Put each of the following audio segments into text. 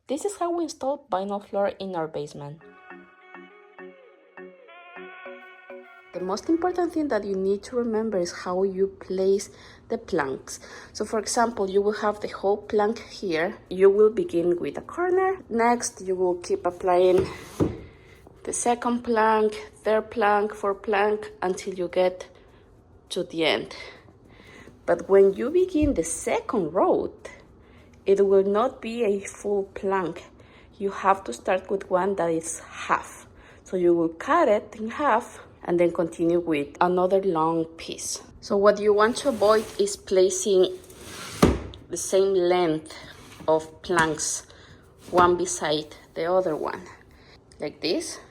This is how we install vinyl floor in our basement. The most important thing that you need to remember is how you place the planks. So for example, you will have the whole plank here. You will begin with a corner. Next, you will keep applying the second plank, third plank, fourth plank, until you get to the end. But when you begin the second row, it will not be a full plank. You have to start with one that is half. So you will cut it in half and then continue with another long piece. So what you want to avoid is placing the same length of planks one beside the other one, like this.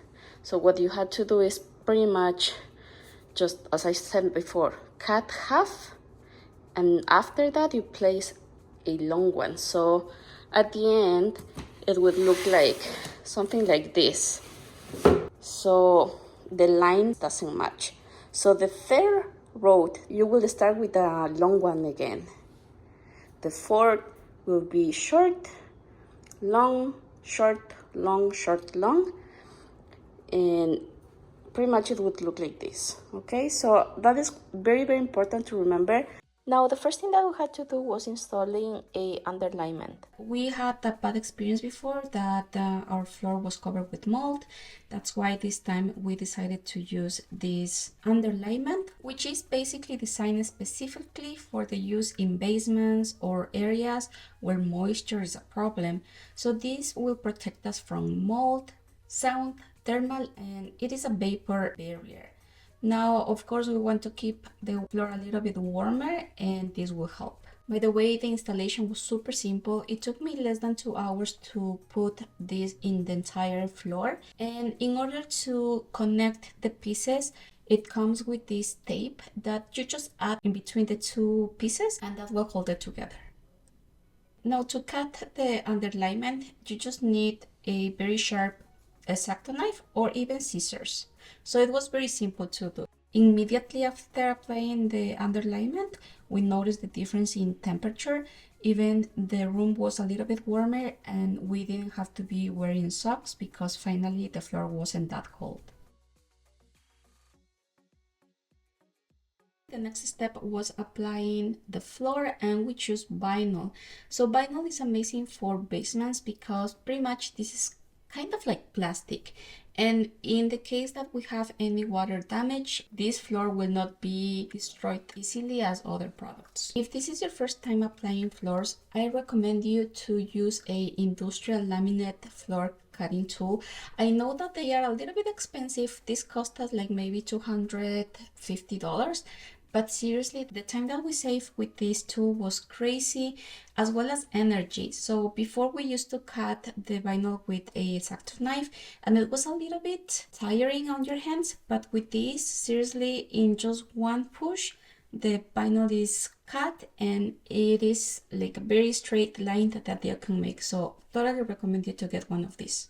So what you had to do is pretty much just, as I said before, cut half, and after that you place a long one. So at the end, it would look like something like this. So the line doesn't match. So the third row, you will start with a long one again. The fourth will be short, long, short, long, short, long, and pretty much it would look like this. Okay, so that is very, very important to remember. Now, the first thing that we had to do was installing a underlayment. We had that bad experience before that our floor was covered with mold. That's why this time we decided to use this underlayment, which is basically designed specifically for the use in basements or areas where moisture is a problem. So this will protect us from mold, sound, thermal, and it is a vapor barrier. Now, of course, we want to keep the floor a little bit warmer, and this will help. By the way, the installation was super simple. It took me less than 2 hours to put this in the entire floor. And in order to connect the pieces, it comes with this tape that you just add in between the two pieces, and that will hold it together. Now, to cut the underlayment, you just need a very sharp X-Acto knife or even scissors. So it was very simple to do. Immediately after applying the underlayment, we noticed the difference in temperature. Even the room was a little bit warmer, and we didn't have to be wearing socks because finally the floor wasn't that cold. The next step was applying the floor, and we choose vinyl. So vinyl is amazing for basements because pretty much this is kind of like plastic, and in the case that we have any water damage, this floor will not be destroyed easily as other products. If this is your first time applying floors, I recommend you to use a industrial laminate floor cutting tool. I know that they are a little bit expensive. This cost us like maybe $250. But seriously, the time that we saved with this tool was crazy, as well as energy. So before we used to cut the vinyl with a X-Acto knife, and it was a little bit tiring on your hands. But with this, seriously, in just one push, the vinyl is cut, and it is like a very straight line that you can make. So totally recommend you to get one of these.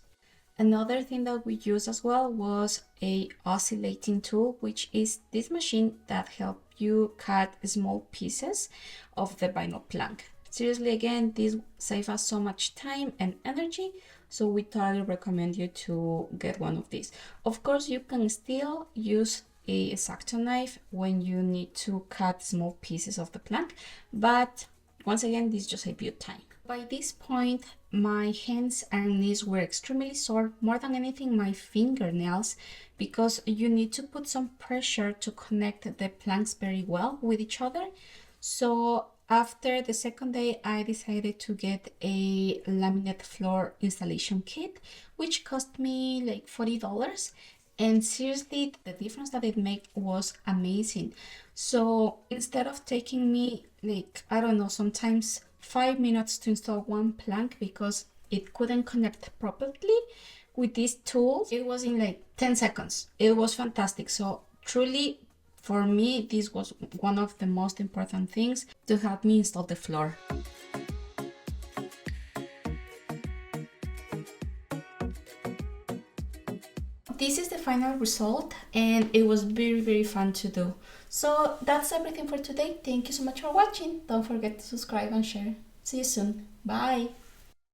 Another thing that we used as well was a oscillating tool, which is this machine that helps you cut small pieces of the vinyl plank. Seriously, again, this saves us so much time and energy, so we totally recommend you to get one of these. Of course, you can still use a X-Acto knife when you need to cut small pieces of the plank, but once again, this just saves you time. By this point, my hands and knees were extremely sore, more than anything my fingernails, because you need to put some pressure to connect the planks very well with each other. So after the second day, I decided to get a laminate floor installation kit, which cost me like $40. And seriously, the difference that it made was amazing. So instead of taking me like, I don't know, sometimes 5 minutes to install one plank because it couldn't connect properly, with this tool, it was in like 10 seconds. It was fantastic. So truly, for me, this was one of the most important things to help me install the floor. This is the final result, and it was very, very fun to do. So that's everything for today. Thank you so much for watching. Don't forget to subscribe and share. See you soon. Bye.